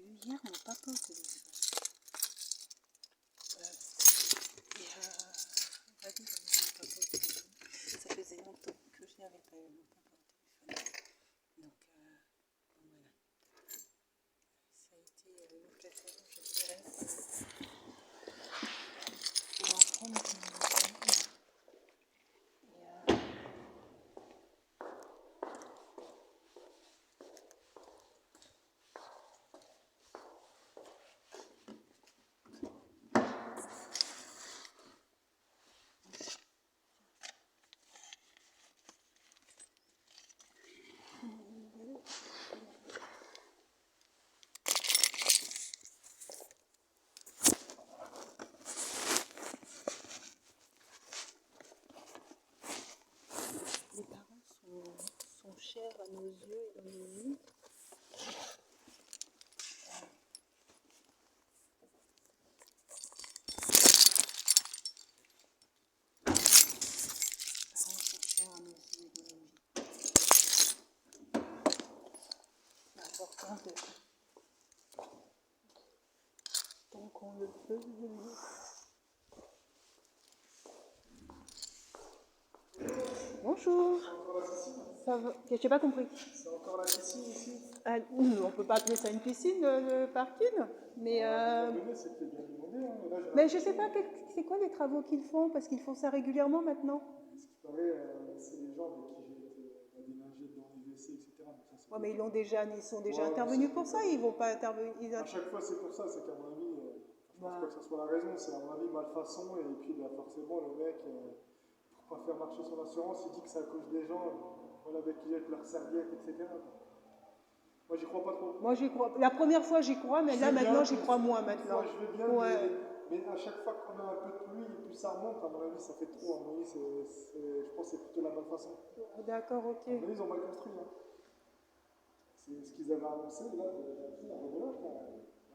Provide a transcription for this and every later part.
eu hier mon papa au téléphone. Et on m'a dit que j'avais mon papa au téléphone. Ça faisait longtemps que je n'avais pas eu mon papa au téléphone. Donc voilà. Ça a été l'occasion, je dirais, pour en prendre une nouvelle. Les parents sont chers à nos yeux et dans nos vies. Donc on le peut. Bonjour. Ça va? Je n'ai pas compris. C'est encore la piscine ici? On ne peut pas appeler ça une piscine, le parking. Mais, c'était bien demandé. Hein. Là, mais je ne sais pas, c'est quoi les travaux qu'ils font? Parce qu'ils font ça régulièrement maintenant. Ce qui paraît, c'est les gens avec qui j'ai été des lingettes dans les WC, etc. Donc ça, Mais ils sont déjà intervenus pour ça. Ils ne vont pas intervenir. À chaque fois, c'est pour ça. C'est qu'à mon avis, je pense pas que ce soit la raison. C'est à mon avis malfaçon. Et puis forcément, le mec, pour pas faire marcher son assurance, il dit que c'est à cause des gens avec qui jettent leurs serviettes, etc. Moi, j'y crois pas trop. Moi, j'y crois. La première fois, j'y crois, mais là, maintenant, j'y crois moins maintenant. Moi, je veux bien, mais à chaque fois qu'on a un peu de pluie et puis ça remonte, à mon avis, ça fait trop. À mon avis, je pense que c'est plutôt la bonne façon. D'accord, ok. À mon avis, ils ont mal construit. Hein. C'est ce qu'ils avaient annoncé, là,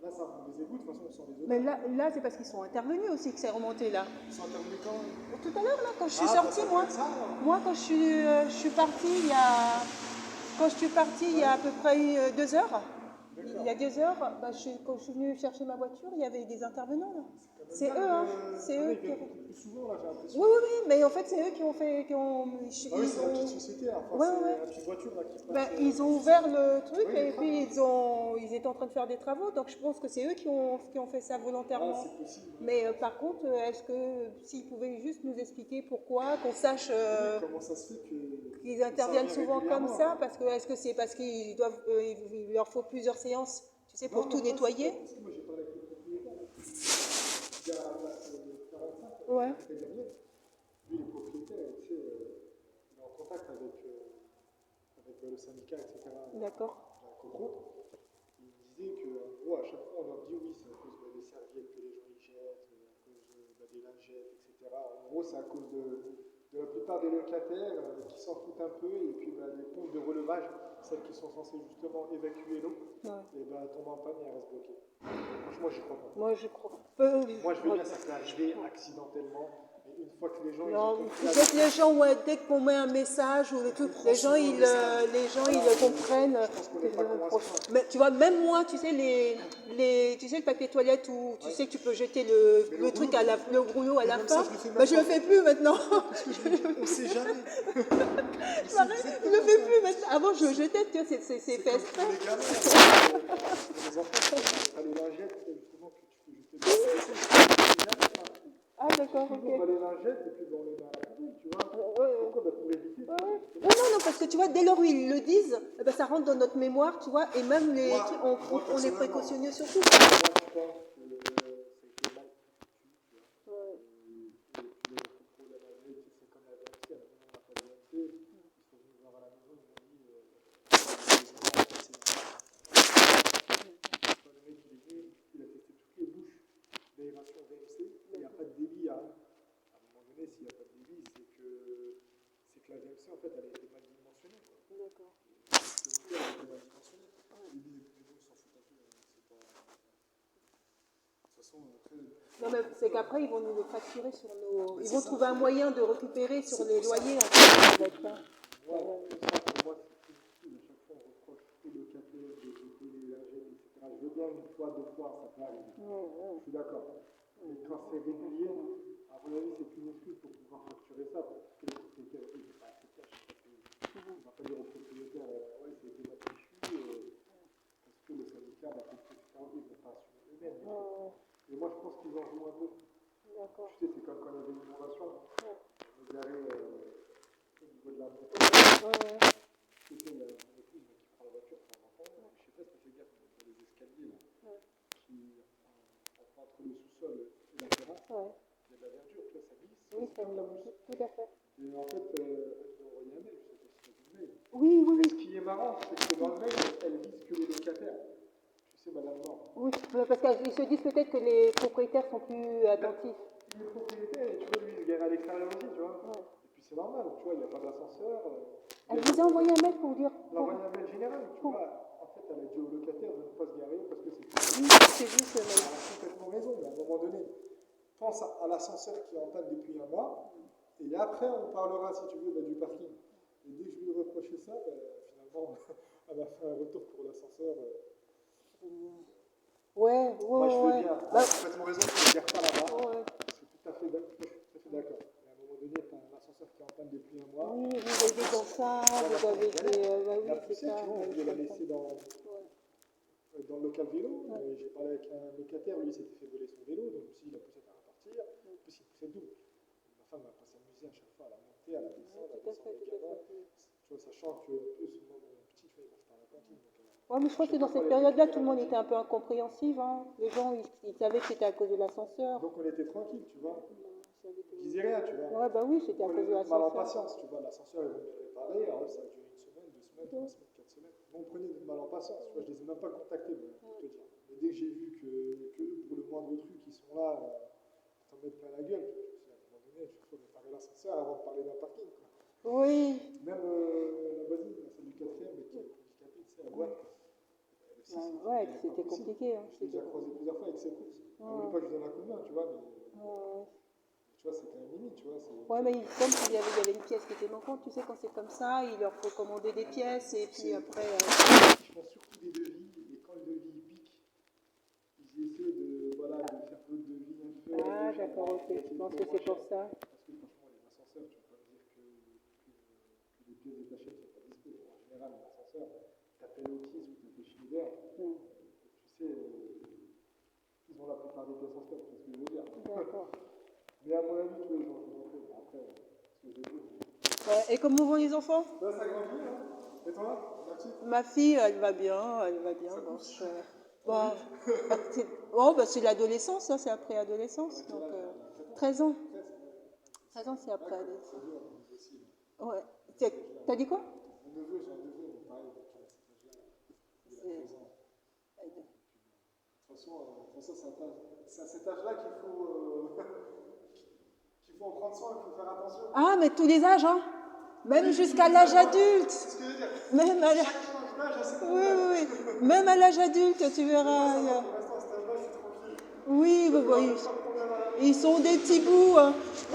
là, ça remonte des égouts, de toute façon, on sent les odeurs. Mais là c'est parce qu'ils sont intervenus aussi que c'est remonté là. Ils sont intervenus quand? Tout à l'heure, là, quand je suis sortie, moi, quand je suis partie, il y a à peu près 2 heures. Il y a 2 heures, quand je suis venue chercher ma voiture, il y avait des intervenants là. C'est eux, hein. C'est eux qui ont... Plus souvent, là, j'ai l'impression. Oui, mais en fait, c'est eux qui ont fait... c'est la petite société, enfin, c'est la petite voiture là, qui passe. Ils ont ouvert le truc et puis ils étaient en train de faire des travaux, donc je pense que c'est eux qui ont fait ça volontairement. Ah, c'est possible. Mais par contre, est-ce que s'ils pouvaient juste nous expliquer pourquoi, qu'on sache comment ça se fait qu'ils interviennent souvent comme ça, parce que est-ce que c'est parce qu'il leur faut plusieurs séances, tu sais, pour tout nettoyer? Moi, j'ai parlé avec le propriétaire. Il y a la place 45. Ouais. Lui, le propriétaire, tu sais, il est en contact avec le syndicat, etc. D'accord. Il disait qu'en gros, à chaque fois, on leur dit oui, c'est à cause des serviettes que les gens y jettent, à cause des lingettes, etc. En gros, c'est à cause de la plupart des locataires qui s'en foutent un peu, et puis les pompes de relevage, celles qui sont censées justement évacuer l'eau, et tombent en panne et elles restent bloquées. Franchement, j'y crois pas. Moi, je crois. Moi, je veux bien, ça peut arriver accidentellement. Une fois que les gens... Les gens, dès qu'on met un message ou le truc, les gens, ils comprennent. Mais tu vois, même moi, tu sais, tu sais le papier toilette où tu sais que tu peux jeter le truc, le rouleau à la fin, je ne le fais plus maintenant. On ne sait jamais. Je ne le fais plus maintenant. Avant, je jetais, tu vois, c'est fait exprès. Les gamins, les enfants, les lingettes, justement, que tu peux jeter. Ah, d'accord, ok. On va les lingettes et puis on les met à la poubelle, tu vois. Pourquoi? Pour éviter. Non, parce que tu vois, dès lors où ils le disent, ça rentre dans notre mémoire, tu vois, et même on est précautionneux sur tout. Moi, je pense que c'est mal foutu, tu vois. Les problèmes avec, c'est comme la VMC, à la maison, on n'a pas de VMC, ils sont venus voir à la maison, ils m'ont dit, le mec, il est venu, il a testé toutes les bouches d'aération VMC, il n'y a pas de débit. À un moment donné, s'il n'y a pas de débit, c'est que la VMC, en fait, elle a été mal dimensionnée. D'accord. Le moteur a été mal dimensionné. Les gens, ils s'en foutent un peu. C'est pas... De toute façon, après... Non, mais c'est qu'après, ils vont nous le facturer sur nos... Ils vont trouver un moyen de récupérer sur les loyers. Moi, pour moi, c'est tout. À chaque fois, on reproche aux locataires de jeter les lingettes, etc. Je veux bien une fois, deux fois, ça peut arriver. Je suis d'accord. Mais quand c'est régulier, à mon avis, c'est une excuse pour pouvoir facturer ça, parce que le propriétaire, il n'est pas assez cash. Il ne va pas dire au propriétaire, ouais, c'est été ma fichu, parce que le syndicat va peut-être faire envie, ils ne vont pas assumer eux-mêmes. Et moi, je pense qu'ils en jouent un peu. Tu sais, c'est comme quand il y avait une inondation, on est garé au niveau de la montagne. Tu sais, il y a mon épouse qui prend la voiture de temps en temps, je sais pas si tu fais gaffe, mais il y a des escaliers là, qui, entre le sous-sol et la terrasse, il y a de la verdure, tu vois, ça glisse. Oui, ça me tout à fait. Et en fait, elle m'a envoyé un mail, je sais pas si tu as vu le mail. Oui, oui, Mais oui. ce qui est marrant, c'est que dans le mail, elle vise que les locataires. Tu sais, Madame Nord. Oui, parce qu'ils se disent peut-être que les propriétaires sont plus attentifs. Les propriétaires, et tu vois, lui, il se gare à l'extérieur aussi, tu vois. Et puis c'est normal, tu vois, il n'y a pas d'ascenseur. Elle vous a envoyé un mail pour vous dire. Elle a envoyé un mail général, tu vois. En fait, elle a dit aux locataires de ne pas se garer parce que c'est. Oui, c'est juste le mail. Elle a complètement raison, mais à un moment donné, pense à l'ascenseur qui est en panne depuis un mois, et après, on parlera, si tu veux, du parking. Et dès que je lui ai reproché ça, finalement, elle m'a fait un retour pour l'ascenseur. Ouais. Moi, je veux bien. Elle a complètement raison, je ne gère pas là-bas. Je suis tout à fait d'accord. Mais à un moment donné, tu as un ascenseur qui est en panne depuis un mois. Oui, vous avez des enfants, vous avez des. Il a poussé, tu vois, on devait la laisser dans le local vélo. J'ai parlé avec un locataire, lui, il s'était fait voler son vélo, donc s'il a poussé à repartir. En plus, il poussait double. Ma femme va pas s'amuser à chaque fois à la montée, à la descendre, les gamins. Tu vois, sachant que, en plus, moi, mon petit, tu vois, il mange par la cantine. Oui, mais je crois que dans cette période-là, tout le monde était un peu incompréhensif. Hein. Les gens, ils savaient que c'était à cause de l'ascenseur. Donc on était tranquille, tu vois. Ils disaient rien, tu vois. Ouais, bah oui, c'était à cause de l'ascenseur. Mal en patience, tu vois. L'ascenseur, ils vont bien le réparer. Alors ça a duré une semaine, 2 semaines, 3 semaines, 4 semaines. Bon, on prenait de mal en patience, tu vois. Je les ai même pas contactés, pour te dire. Mais dès que j'ai vu que pour le moindre truc, ils sont là, t'en mettent plein la gueule, tu vois. Je me suis dit, à un moment donné, il faut réparer l'ascenseur avant de parler d'un parking, quoi. Oui. Même la voisine, celle du 4e, mais qui est handicapée, tu sais, à boîte. Ouais, c'était compliqué. Hein. Je l'ai déjà croisé plusieurs fois avec ses courses. Elle ne voulait pas que je lui donne un coup de main, tu vois, mais tu vois, c'était un mini, tu vois. Ouais, mais comme il y avait une pièce qui était manquante, tu sais, quand c'est comme ça, il leur faut commander des pièces et puis après. Ils font surtout des devis, et quand le devis pique, ils essaient de faire d'autres devis un peu. Ah, d'accord, ok. Je pense que c'est pour ça. Parce que franchement, les ascenseurs, tu ne vas pas me dire que les pièces détachées ne sont pas dispo. En général, les ascenseurs, tu appelles Otis ou tu appelles Schneider. Tu sais, ils ont la plupart des pièces en stock, c'est ce que je veux dire. D'accord. Mais à mon avis, tous les gens, après, ce que je veux. Ouais, et comment vont les enfants? Ça grandit, hein. Et toi, la petite? Ma fille, elle va bien, Donc, c'est l'adolescence, ça, c'est après adolescence. Donc, 13 ans. 13 ans, c'est après adolescence. Ouais. T'as dit quoi? Mon neveu, j'ai un neveu, mais pareil, il a 13 ans. De toute façon, c'est à cet âge-là qu'il faut en prendre soin, il faut faire attention. Ah, mais tous les âges, hein? Même jusqu'à l'âge adulte. C'est ce que je veux dire. Même à l'âge. Oui. Même à l'âge adulte, tu verras. Pour l'instant, à cet âge-là, je suis tranquille. Oui, ils sont des petits bouts. Hein.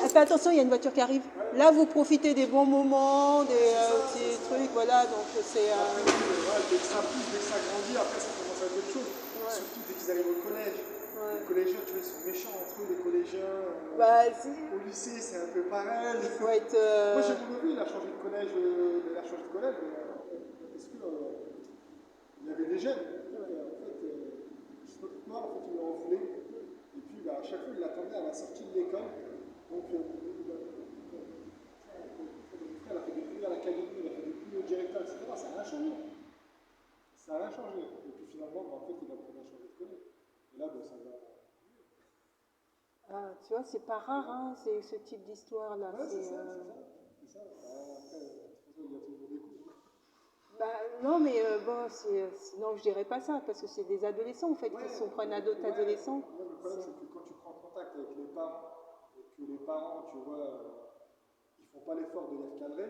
Fais attention, il y a une voiture qui arrive. Là, vous profitez des bons moments, des petits trucs, voilà. Donc c'est. Dès que ça pousse, dès que ça grandit, après ça commence à être autre chose. Surtout dès qu'ils arrivent au collège. Les collégiens, tu vois, ils sont méchants entre eux, les collégiens. Au lycée, c'est un peu pareil. Moi, j'ai mon neveu, il a changé de collège, parce que il y avait des jeunes. En fait, je sais pas pourquoi, en fait, il lui en voulait. Et puis, à chaque fois, il l'attendait à la sortie de l'école. Donc, mon frère, il a fait des pluies à l'académie, il a fait des pluies au directeur, etc. Ça n'a rien changé. Ça n'a rien changé. Et puis, finalement, en fait, il a vraiment changé de collège. Et là, ça va. Ah, tu vois, c'est pas rare, hein, c'est ce type d'histoire-là. Ouais, c'est ça. Après, il y a toujours des coups. Non, mais non, je dirais pas ça, parce que c'est des adolescents, en fait, qui sont prennent à d'autres adolescents. Le problème, c'est que quand tu prends contact avec les parents, et que les parents, tu vois, ils font pas l'effort de les recadrer,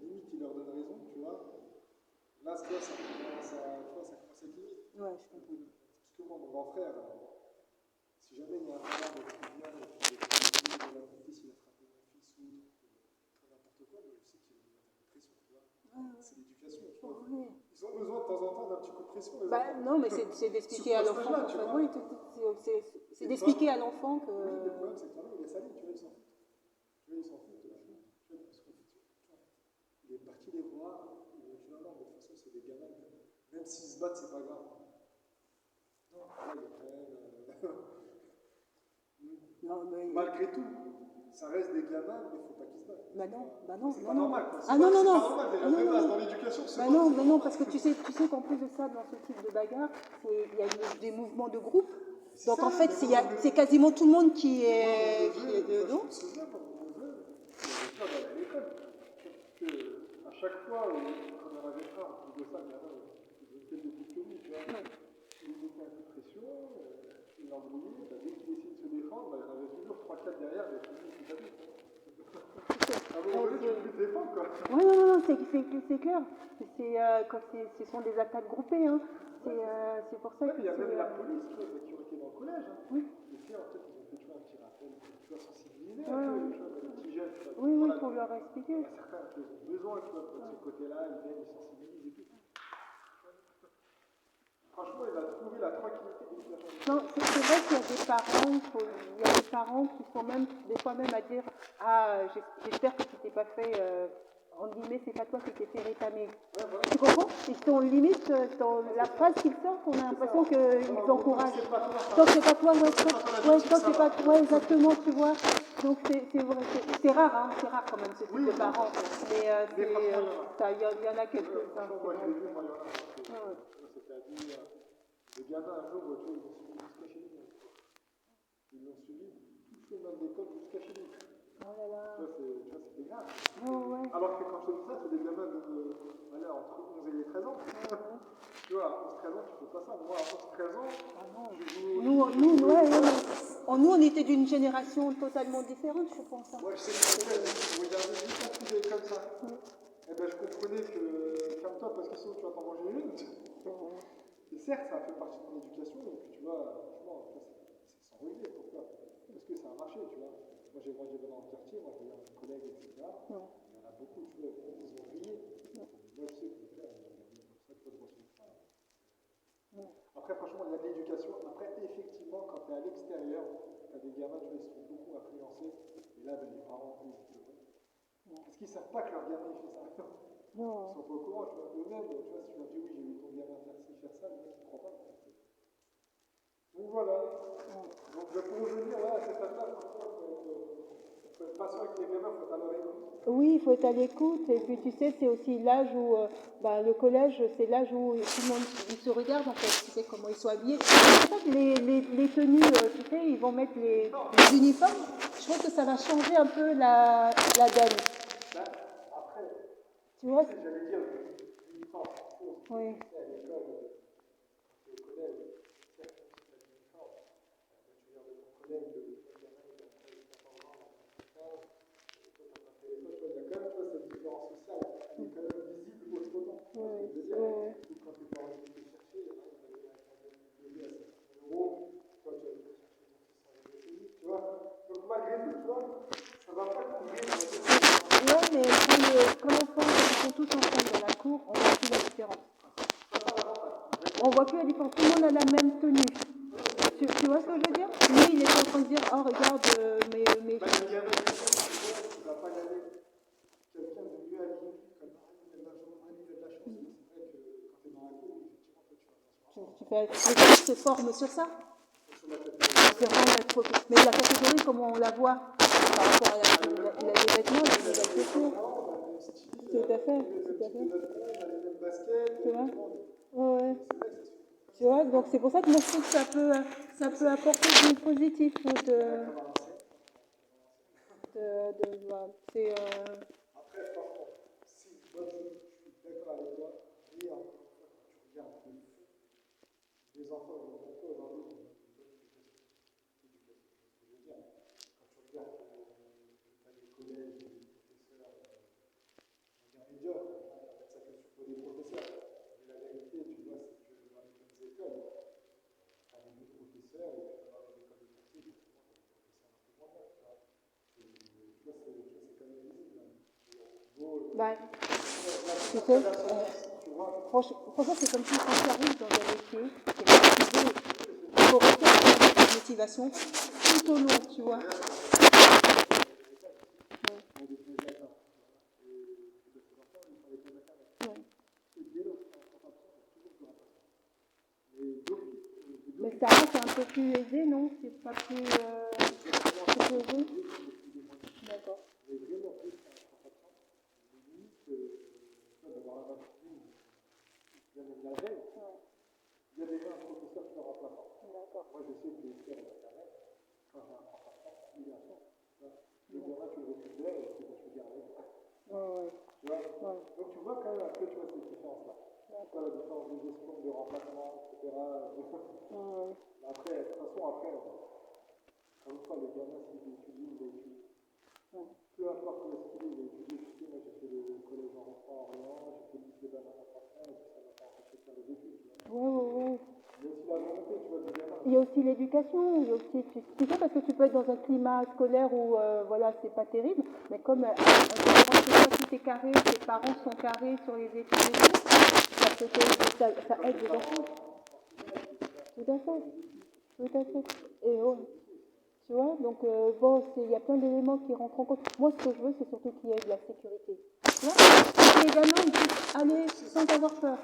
limite, ils leur donnent raison, tu vois. Là, ça commence à être limite. Ouais, je comprends. Parce que moi, mon grand frère, si jamais il y a un parent qui vient et qui dit, mon fils, il a frappé mon fils ou n'importe quoi, moi, je sais qu'il va lui mettre la pression, tu vois. C'est l'éducation, tu vois. Ils ont besoin de temps en temps d'un petit coup de pression, les Bah, enfants. non, mais c'est d'expliquer à l'enfant. Surtout à cet âge-là, tu vois. Oui, c'est d'expliquer à l'enfant que. Oui, le problème, c'est que ton il est salé, tu vois, il s'en fout. Tu vois, il s'en fout. Tu vois, parce que, tu vois, il est parti les voir, tu vois, non, mais de toute façon, c'est des gamins. Même s'ils se battent, c'est pas grave. Non, là, il y a quand même. Non, mais... Malgré tout, ça reste des gamins, mais il ne faut pas qu'ils se battent. Bah non, c'est non, pas non. normal. Quoi. Ah non, non, non. C'est pas normal, déjà, Ah, non, de non, base, non. dans l'éducation, Bah non, bah non, parce que tu sais qu'en plus de ça, dans ce type de bagarre, il y a des mouvements de groupe. Donc ça, en fait, c'est quasiment tout le monde qui est dedans. Je me souviens quand on faisait, il y avait ça à l'école. À chaque fois, quand on en avait un, on faisait ça, il y avait peut-être des coups de tenue, tu vois. Il mettait un coup de pression, il l'embrouillait, dès qu'il essayait de se défendre, il y en avait toujours 3-4 derrière, mais il était tout. À un moment donné, tu peux plus te défendre, quoi. Oui, non, c'est clair. Quand ce sont des attaques groupées, hein. C'est pour ça que. Il y a même la police, tu vois, qui ont été dans le collège. Hein. Oui. Et tu sais, en fait, ils ont fait tu vois, un petit rappel, tu vois, sensibiliser un peu, tu vois, les petits jeunes. Tu vois, oui, voilà, pour leur expliquer. Il y a certains qui ont besoin, tu vois, de ce côté-là, ils viennent, ils sensibilisent et tout. Franchement, il a trouvé la tranquillité de toute la journée. Non, c'est vrai qu'il y a des parents qui sont même, des fois même à dire ah, j'espère que tu t'es pas fait, en guillemets, c'est pas toi qui t'es fait rétamer. Ouais, voilà. Tu comprends? Ils sont limite, dans la phrase qu'ils sortent, on a l'impression qu'ils encouragent. Tant que c'est pas toi, ouais, tant que c'est pas toi, exactement, tu vois. Donc c'est vrai, c'est rare, hein, c'est rare quand même ce type de parents. Mais il y en a quelques-uns. Moi, je l'ai vu, moi, il y en a. C'était à dire, les gamins, un jour, tu vois, ils l'ont suivi jusqu'à chez nous. Ils l'ont suivi tout le chemin de l'école jusqu'à chez nous. Oh là là. Tu vois, c'était grave. Oh, ouais. Alors que quand je te dis ça, c'est des gamins entre 11 et 13 ans. Tu vois, à 11-13 ans, tu fais pas ça. Moi, à 11-13 ans, nous, on était d'une génération totalement différente, je pense. Hein. Moi, je sais que je regardais juste un sujet comme ça. Et ben, je comprenais que, calme-toi, parce que sinon, tu vas t'en manger une. Et certes, ça a fait partie de mon éducation, et puis tu vois, franchement, c'est sans regret. Pourquoi? Parce que ça a marché, tu vois. Moi, j'ai grandi dans le quartier, moi, je regarde mes collègues, etc. Il y en a beaucoup, tu vois, ils ont brillé. Moi, je sais que mes frères, ils ont brillé comme ça, tu vois, je vois son frère. Après, franchement, il y a de l'éducation. Après, effectivement, quand tu es à l'extérieur, tu as des gamins, tu vois, ils se font beaucoup influencer. Et là, ben, les parents, ils se disent, parce qu'ils ne savent pas que leur gamin, il fait ça. Ils sont pas au courant, tu vois. Eux-mêmes, tu vois, si tu leur dis, oui, j'ai vu ton gamin faire ci, faire ça, les mecs, ils ne croient pas. Donc voilà. Donc pour revenir là, à cet âge-là, franchement, il faut être patient avec les gamins, il faut être à leur écoute. Oui, il faut être à l'écoute. Et puis tu sais, c'est aussi l'âge où le collège, c'est l'âge où tout le monde il se regarde en fait, tu sais comment ils sont habillés. En fait, les tenues, tu sais, ils vont mettre les uniformes. Je pense que ça va changer un peu la donne. Après, tu vois, j'allais dire l'uniforme. Oui. À l'école, au collège, certes, c'est l'uniforme. Tu regardes ton collègue, le gamin, il a 13-14 ans, il a 15, toi, tu n'as pas fait l'école, tu vois, il y a quand même cette différence sociale, elle est quand même visible autrement. Tu vois ce que je veux dire? Ou quand tes parents viennent te chercher, il y en a un qui va venir avec un bébé à 700 €, toi, tu vas venir chercher ton fils sans réfléchir, tu vois? Donc, malgré tout, tu vois, ça ne va pas couvrir. Ouais, mais quand l'enfant, ils sont tous ensemble dans la cour, on voit plus la différence. On voit plus la différence. Tout le monde a la même tenue. Tu vois ce que je veux dire? Lui, il est en train de dire, oh, regarde mes... Il va pas y aller quelqu'un de mieux habillé comme il a de la chance. C'est vrai que quand tu es dans la cour, effectivement, toi, tu vas attention. Les gens se forment sur ça. Mais la catégorie, comment on la voit par rapport à il a des vêtements, il a des chaussures. Tout à fait. Tu vois? Ouais. Tu vois, donc c'est pour ça que moi je trouve que ça peut apporter du positif c'est Après, franchement, si moi je suis d'accord avec toi, mais encore une fois, quand tu regardes les enfants, aujourd'hui, on a une bonne éducation. Je veux dire, quand tu regardes les collèges, les professeurs, on va dire médiocres, on va mettre ça que sur des professeurs. Mais la vérité, tu vois, c'est que dans les bonnes écoles, tu as des bons professeurs, et puis dans les écoles de quartier, effectivement, tu as des professeurs un peu moins bons, tu vois. Tu vois, c'est quand même visible. Bah, tu sais, franchement, c'est comme si quand tu arrives dans un métier, il faut rester avec ta motivation tout au long, tu vois. Mais Sarah, c'est un peu plus aisé, non? C'est pas plus, aisé? D'accord. Il y a déjà un professeur qui le remplaçant. Moi, je sais que les filles, quand j'ai un remplaçant, il est à fond. Le gamin, tu le récupères et tu vas te garder. Tu vois? Donc, tu vois quand même un peu, tu vois, cette différence-là. Quoi, la différence de gestion, de remplacement, etc. Après, de toute façon, après, comme une fois, le gamin, s'il étudie, il étudie. Peu importe où est-ce qu'il est, il étudie. Tu sais, moi, j'ai fait le collège en Orléans, j'ai fait le lycée d'Anna en France, et ça m'a pas empêché de faire les études. Il y a aussi l'éducation, il y a aussi, tu sais, parce que tu peux être dans un climat scolaire où, voilà, c'est pas terrible, mais comme quand tout est carré, tes parents sont carrés sur les études et tout, ça aide les enfants. Tout à fait. Et tu vois, donc bon, il y a plein d'éléments qui rentrent en compte. Moi, ce que je veux, c'est surtout qu'il y ait de la sécurité. Tu vois, que les gamins, ils puissent aller sans avoir peur.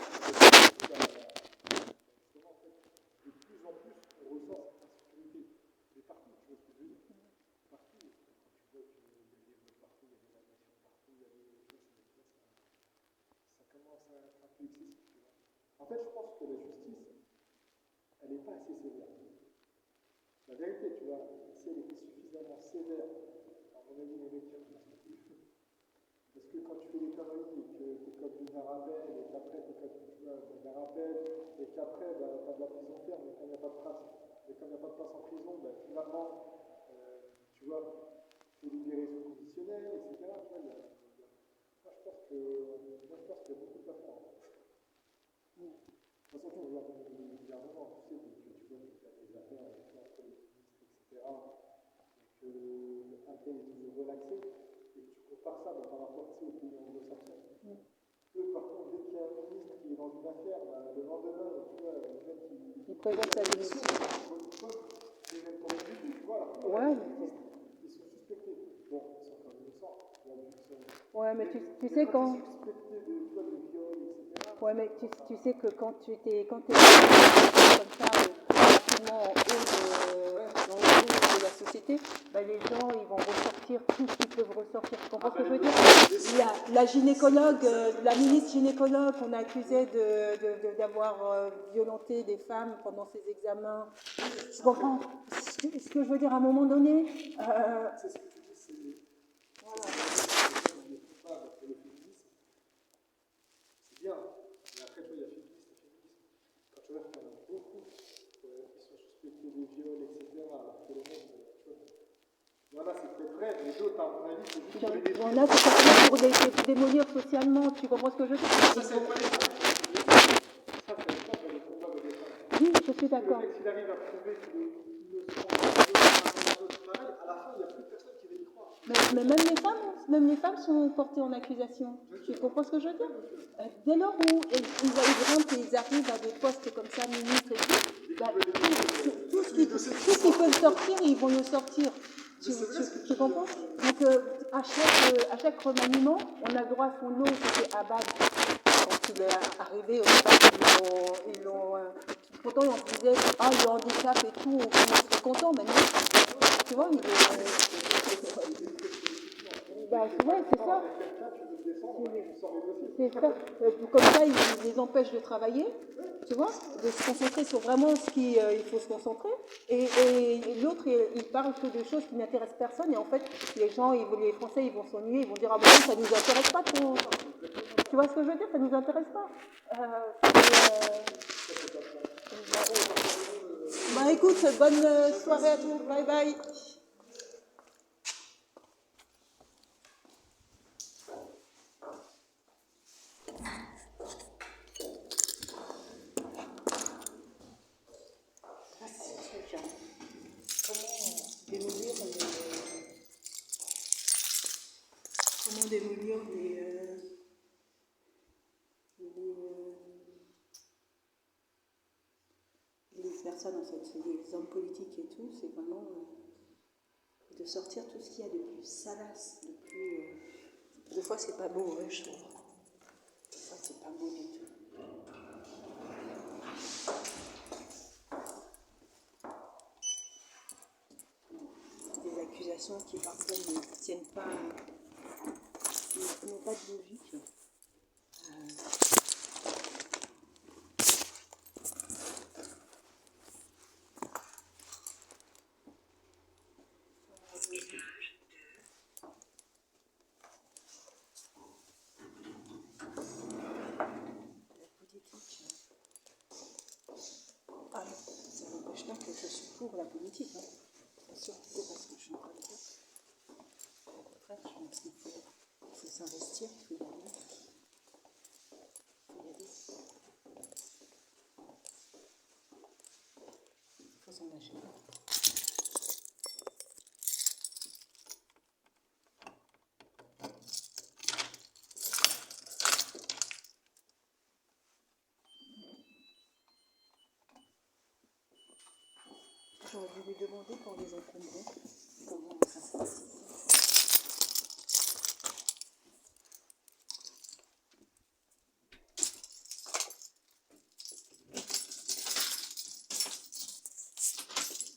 En fait, je pense que la justice, elle n'est pas assez sévère. La vérité, tu vois, si elle était suffisamment sévère, à mon avis, les métiers ne passent plus. Parce que quand tu fais des conneries et que tu es comme d'une rappel, et qu'après tu es comme d'un rappel, et qu'après tu as de la prison ferme, mais quand il n'y a pas de place, en prison, finalement, tu vois, tu es libéré sous conditionnel, etc. Moi, je pense qu'il y a beaucoup de place à faire. De toute façon, tu regardes le gouvernement, tu sais, tu vois qu'il y a des affaires entre les ministres, etc. Donc, après, ils ont relaxé. Et tu compares ça par rapport aux pays anglo-saxons. Eux, par contre, dès qu'il y a un ministre qui est dans une affaire, le lendemain, tu vois, le mec il présente sa démission. C'est même pas du tu vois. Ouais. Ils sont suspectés. Bon, ils sont quand même innocents. Ouais, mais tu sais quand. Suspectés de viol, etc. Ouais, mais tu sais que quand tu es comme ça, rapidement dans le haut de la société, les gens, ils vont ressortir tout ce qu'ils peuvent ressortir. Tu comprends ce que je veux dire? La gynécologue, la ministre gynécologue qu'on a accusée d'avoir violenté des femmes pendant ses examens. Tu comprends ce que je veux dire à un moment donné? C'est ce que tu dis, c'est... Voilà. C'est bien, mais après, tu vois, il y a féministe et féminisme. Quand tu vois qu'il y en a beaucoup qui sont suspectés de viol, etc., alors que les mecs, il y en a, c'est peut-être vrai, mais d'autres, à mon avis, c'est juste pour les détruire. Il y en a, c'est simplement pour les démolir socialement, tu comprends ce que je veux dire? Ça, c'est pas les femmes. Ça, c'est pas les combats de femmes. Oui, je suis d'accord. Le mec, s'il arrive à prouver qu'il est innocent, à la fin, il n'y a plus personne qui va y croire. Mais même les femmes sont portées en accusation. Tu comprends ce que je veux dire? Dès lors où ils arrivent à des postes comme ça, ministres et tout, tout ce qu'ils peuvent sortir, ils vont le sortir. Tu comprends? Donc, à chaque remaniement, on a le droit à son lot, c'était Abad. Quand il est arrivé au départ, ils l'ont pourtant, on se disait, le handicap et tout, on serait content, mais non. Tu vois, il est... ouais, c'est ça. C'est ça. Comme ça, il les empêche de travailler, tu vois, de se concentrer sur vraiment ce qu'il faut se concentrer. Et l'autre, il parle que de choses qui n'intéressent personne. Et en fait, les Français, ils vont s'ennuyer, ils vont dire, ah bon, ça ne nous intéresse pas trop. Tu vois ce que je veux dire? Ça ne nous intéresse pas. Écoute, bonne soirée à tous. Bye bye. Comment démolir les les hommes politiques et tout, c'est vraiment de sortir tout ce qu'il y a de plus salace, de plus... Des fois, c'est pas beau, je trouve. Des fois, c'est pas beau du tout. Des accusations qui parfois ne tiennent pas, n'ont pas de logique. Ah non, ça n'empêche pas que je suis pour la politique. Hein. Bien sûr, c'est parce que je suis en train de dire. Au contraire, je pense qu'il faut s'investir, il faut y aller. Il faut s'engager. J'aurais dû lui demander pour les encombrants comment ça se passe.